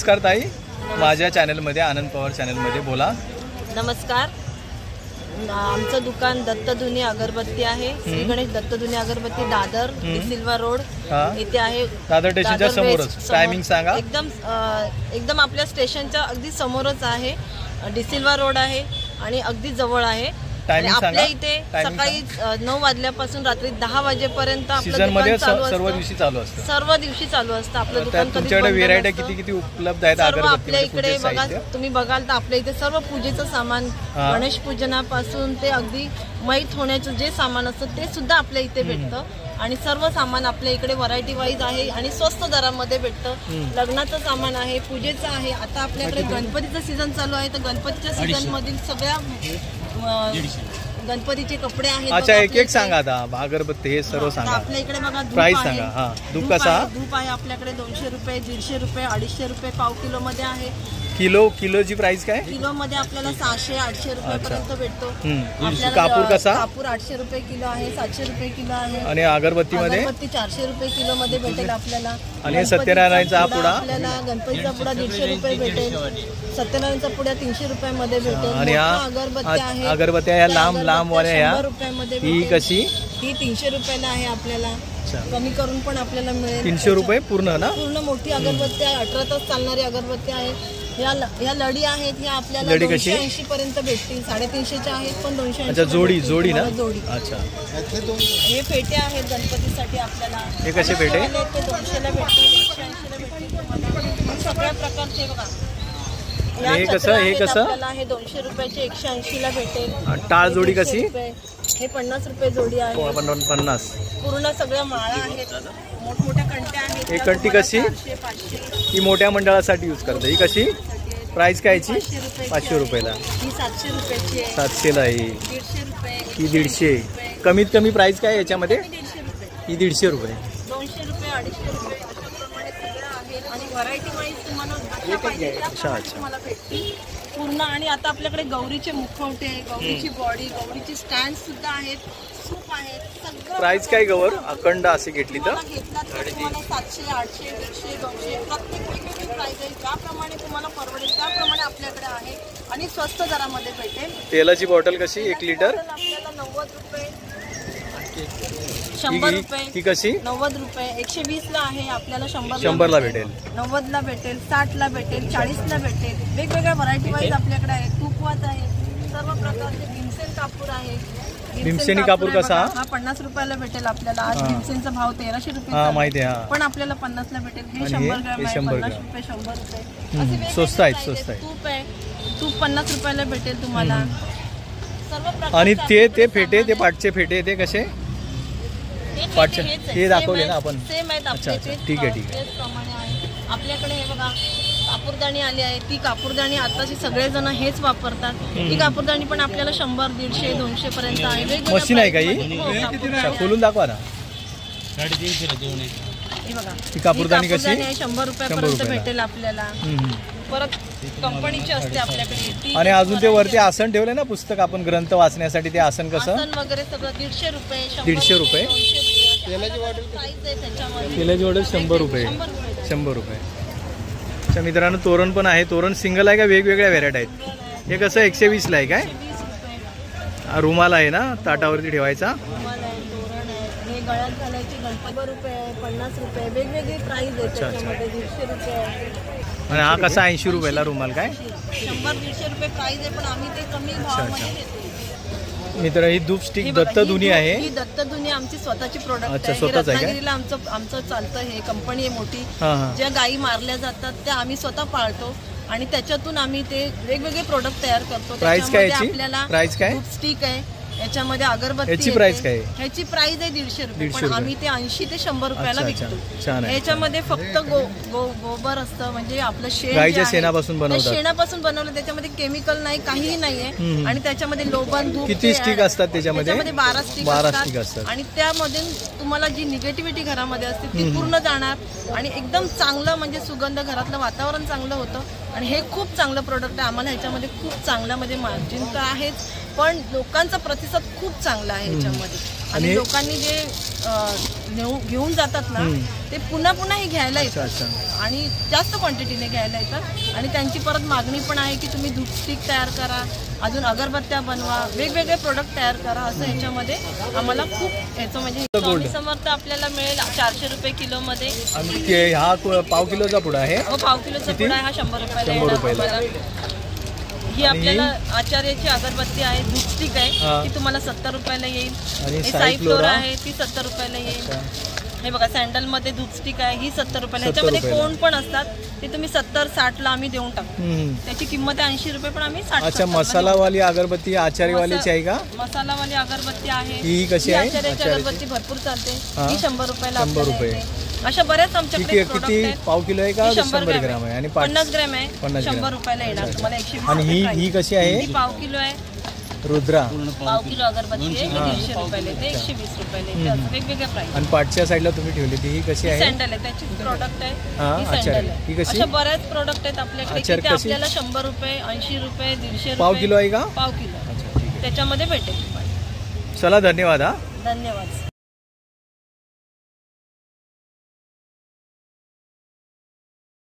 नमस्कार ताई, माझ्या चॅनलमध्ये आनंद पवार चॅनलमध्ये बोला. नमस्कार. आमचं दुकान दत्तधुनी अगरबत्ती आहे. श्री गणेश दत्तधुनी अगरबत्ती, दादर सिल्वा रोड इथे आहे. दादर स्टेशनच्या समोरच. टायमिंग सांगा. एकदम आपल्या स्टेशनच्या अगदी समोरच आहे. डिसिल्वा रोड आहे आणि अगदी जवळ आहे. आपल्या इथे सकाळी 9 वाजल्यापासून रात्री 10 वाजेपर्यंत आपलं दुकान चालू असतं. सर्व दिवशी चालू असतं. सर्व दिवशी चालू असतं आपलं दुकान. तुमच्याकडे व्हेरायटी किती उपलब्ध आहेत आपल्या इकडे? बघा, तुम्ही बघाल तर आपल्या इथे सर्व पूजेचं सामान, गणेश पूजनापासून ते अगदी मैत होण्याचं जे सामान असतं ते सुद्धा आपल्या इथे भेटतं. आणि सर्व सामान आपल्या इकडे व्हरायटी वाईज आहे आणि स्वस्त दरामध्ये भेटतं. लग्नाचं सामान आहे, पूजेचं आहे. आता आपल्याकडे गणपतीचं सीझन चालू आहे, तर गणपतीच्या सीझन मधील सगळ्या गणपतीचे कपडे आहेत. अच्छा, एक सांगा आता. अगरबत्ती हे सर्व सांगा. आपल्या इकडे बघा प्राइस सांगा. हा, धूप कसा? धूप आहे आपल्याकडे 200 रुपये, 150 रुपये, 250 रुपये पाव किलो मध्ये आहे. किलोची प्राइस काय? किलो मध्ये आपल्याला 600-800 रुपयापर्यंत भेटतो. कापूर कसा? कापूर 800 रुपये किलो आहे, 700 रुपये किलो आहे. आणि अगरबत्ती मध्ये? अगरबत्ती 400 रुपये किलो मध्ये भेटेल आपल्याला. आणि सत्यनारायणचा पुडा आपल्याला गणपतीचा पुडा 150 रुपये भेटेल. सत्यनारायणचा पुडा 300 रुपयामध्ये भेटेल. आणि अगरबत्त्या या लांब वाल्या 100 रुपयामध्ये ही कशी? ही 300 रुपयाला आहे आपल्याला. कमी करून पण आपल्याला मिळेल. 300 रुपये पूर्ण ना? पूर्ण मोठी अगरबत्ती आहे. 18 तास चालणारी अगरबत्ती आहे. ह्या लढी आहेत, ह्या आपल्याला 280 पर्यंत भेटतील. 350च्या आहेत पण 280. अच्छा, जोडी ना? जोडी. अच्छा, हे पेटे आहेत गणपतीसाठी आपल्याला. हे कसे पेटे? ते 200ला भेटतील, 180ला भेटतील. सगळ्या प्रकारचे बघा. हे कसं? आपल्याला हे 200 रुपयाचे 180ला भेटेल. टाळ जोडी कशी? हे 50 रुपये जोडी आहे. 50. पूर्ण सगळ्या माळा आहेत, मोठमोठ्या कंट्या आहेत. ही कंटी कशी? 500. ही मोठ्या मंडळासाठी यूज करते. ही कशी प्राइस काय? 500 रुपयाला. ही 700 रुपयाची आहे. 700ला आहे. 150 रुपये. ही 150. कमीत कमी प्राइस काय याच्यामध्ये? 150 रुपये. ही 150 रुपये. 200 रुपये, 250 रुपये अशाप्रमाणे सगळं आहे. आणि व्हरायटी वाईज तुम्हाला तुम्हाला भेटतील पूर्ण. आणि आता आपल्याकडे गौरीचे मुखवटे, गौरीची बॉडी, गौरीची स्टँड सुद्धा आहेत, सूप आहेत. सगळं प्राइस काय गवर अखंड असे घेतली तर? घेतला तर तुम्हाला 700, 800, 150, 200 प्रत्येक वेगवेगळी प्राइस आहे. ज्याप्रमाणे तुम्हाला परवडेल त्याप्रमाणे आपल्याकडे आहे आणि स्वस्त दरामध्ये भेटेल. तेलाची बॉटल कशी? 1 लिटर आपल्याला 90 रुपये, 100 रुपये. ही कशी? 90 रुपये. 120ला आहे आपल्याला. 100ला भेटेल. 90ला भेटेल, 60ला भेटेल, 40ला भेटेल. वेगवेगळ्या व्हरायटी वाईज आपल्याकडे आहे. तुपवात आहे, सर्व प्रकारचे. भीमसेन कापूर आहे. भीमसेनी कापूर कसा? हा 50 रुपयाला भेटेल आपल्याला. आज भीमसेनचा भाव 1300 रुपये माहिती आहे, पण आपल्याला 50ला भेटेल. हे 100 ग्रॅम आहे, 50 रुपये, 100 रुपये. स्वस्त आहे. तूप आहे, तूप 50 रुपयाला भेटेल तुम्हाला. सर्व. आणि ते फेटे, ते पाटचे फेटे, ते कसे? पाटचे हे दाखवले ना आपण. सेम आहेत आपल्याकडे. ठीक आहे. आपल्याकडे हे बघा कापूरदाणी आली आहे. ती कापूरदाणी आताची सगळेजण हेच वापरतात. ही कापूरदाणी पण आपल्याला 100, 150, 200 पर्यंत आहे. मशीन आहे का ही? खोलून दाखवा ना. ही बघा, ही कापूरदाणी कशी? 100 रुपयापर्यंत भेटेल आपल्याला. परत कंपनीची असते आपल्याकडे. आणि अजून ते वरती आसन ठेवले ना, पुस्तक आपण ग्रंथ वाचण्यासाठी. ते आसन कसं? आसन वगैरे सगळं 150 रुपये, 150 रुपये. तेलाची बॉटल प्राइस आहे त्याच्यामध्ये. तेलाची बॉटल 100 रुपये. 100 रुपये. अच्छा मित्रांनो, तोरण पण आहे. तोरण सिंगल आहे का वेगवेगळ्या व्हेरायटी आहेत? हे कसं 120ला आहे काय? रुमाल आहे ना ताटावरती ठेवायचा. गळ्यात घालायची 100 रुपये, 50 रुपये. वेगवेगळी प्राइस आहे त्याच्यामध्ये. 150 रुपये. आणि हा कसा 80 रुपयाला रुमाल काय? 100-150 रुपये प्राइस आहे, पण आम्ही ते कमी भावामध्ये देतो. मित्र, ही धूप स्टिक दत्तधुनी आहे. ही दत्तधुनी आमची स्वतःची प्रोडक्ट आहे. स्वतःच आहे. रत्नागिरीला आमचं चालतं. हे कंपनी आहे मोठी. ज्या गायी मारल्या जातात त्या आम्ही स्वतः पाळतो आणि त्याच्यातून आम्ही ते वेगवेगळे प्रोडक्ट तयार करतो. प्राइस काय? आपल्याला धूप स्टिक आहे, याच्यामध्ये अगरबत्ती. याची प्राइस काय? ह्याची प्राइस आहे 150 रुपये, पण आम्ही ते 80 ते 100 रुपयाला विकतो. याच्यामध्ये फक्त गोबर असतं, म्हणजे आपलं गाईच्या शेणापासून बनवलं. त्याच्यामध्ये केमिकल नाही, काहीही नाहीये. आणि त्याच्यामध्ये लोबन धूप. किती स्टिक असतात त्याच्यामध्ये? 12 स्टिक असतात. आणि त्यामध्ये तुम्हाला जी निगेटिव्हिटी घरामध्ये असते ती पूर्ण जाणार आणि एकदम चांगलं, म्हणजे सुगंध, घरातलं वातावरण चांगलं होतं. आणि हे खूप चांगलं प्रोडक्ट आहे. आम्हाला ह्याच्यामध्ये खूप चांगला, म्हणजे मार्जिन तर आहेच, पण लोकांचा प्रतिसाद खूप चांगला आहे ह्याच्यामध्ये. आणि लोकांनी जे घेऊन जातात ना ते पुन्हा पुन्हा हे घ्यायला अच्छा येतात अच्छा. आणि जास्त क्वांटिटीने घ्यायला येतात आणि त्यांची परत मागणी पण आहे की तुम्ही दूध स्टिक तयार करा, अजून अगरबत्त्या बनवा, वेगवेगळे प्रोडक्ट तयार करा. असं याच्यामध्ये आम्हाला खूप याचं म्हणजे स्वामी समर्थ आपल्याला मिळेल 400 रुपये किलो मध्ये. आणि हा पाव किलोचा पुडा आहे. हो, पाव किलोचा पुडा आहे हा 100 रुपयाला 100 रुपयाला. येणार. ही आपल्याला आचार्याची अगरबत्ती आहे, दूध स्टिक आहे, ती तुम्हाला 70 रुपयाला येईल. आणि साई फ्लोरा आहे ती 70 रुपयाला येईल. हे बघा सँडल मध्ये दूध स्टिक आहे ही 70 रुपयाला. ह्याच्यामध्ये कोण पण असतात ते तुम्ही 70-60 आम्ही देऊन टाकतो. त्याची किंमत आहे 80 रुपये पण आम्ही 60. अच्छा, मसालावाली अगरबत्ती आचार्यवालीची आहे का? मसालावाली अगरबत्ती आहे ही कशी आहे? आचार्याची अगरबत्ती भरपूर चालते, ही 100 रुपयाला. 100 रुपये. अशा बऱ्याच आमच्याकडे किती पाव किलो आहे का? 100 ग्राम आहे. आणि 50 ग्रॅम आहे 100 रुपयाला येणार तुम्हाला. 120. आणि ही कशी आहे? ही पाव किलो आहे. रुद्रा पाव किलो अगरबत्ती आहे, ही 150 रुपयाला येते, 120 रुपयाला येते. असं वेगवेगळ्या प्राइस. आणि पाठच्या साईडला तुम्ही ठेवली ही कशी आहे? सँडल आहे, त्याची प्रोडक्ट आहे ही अच्छा. सँडल ही आहे. कशी? अशा बऱ्याच प्रोडक्ट आहेत आपल्याकडे की ते आपल्याला 100 रुपये, 80 रुपये, 150 रुपये. पाव किलो आहे का? पाव किलो त्याच्यामध्ये भेटेल. चला, धन्यवाद. धन्यवाद.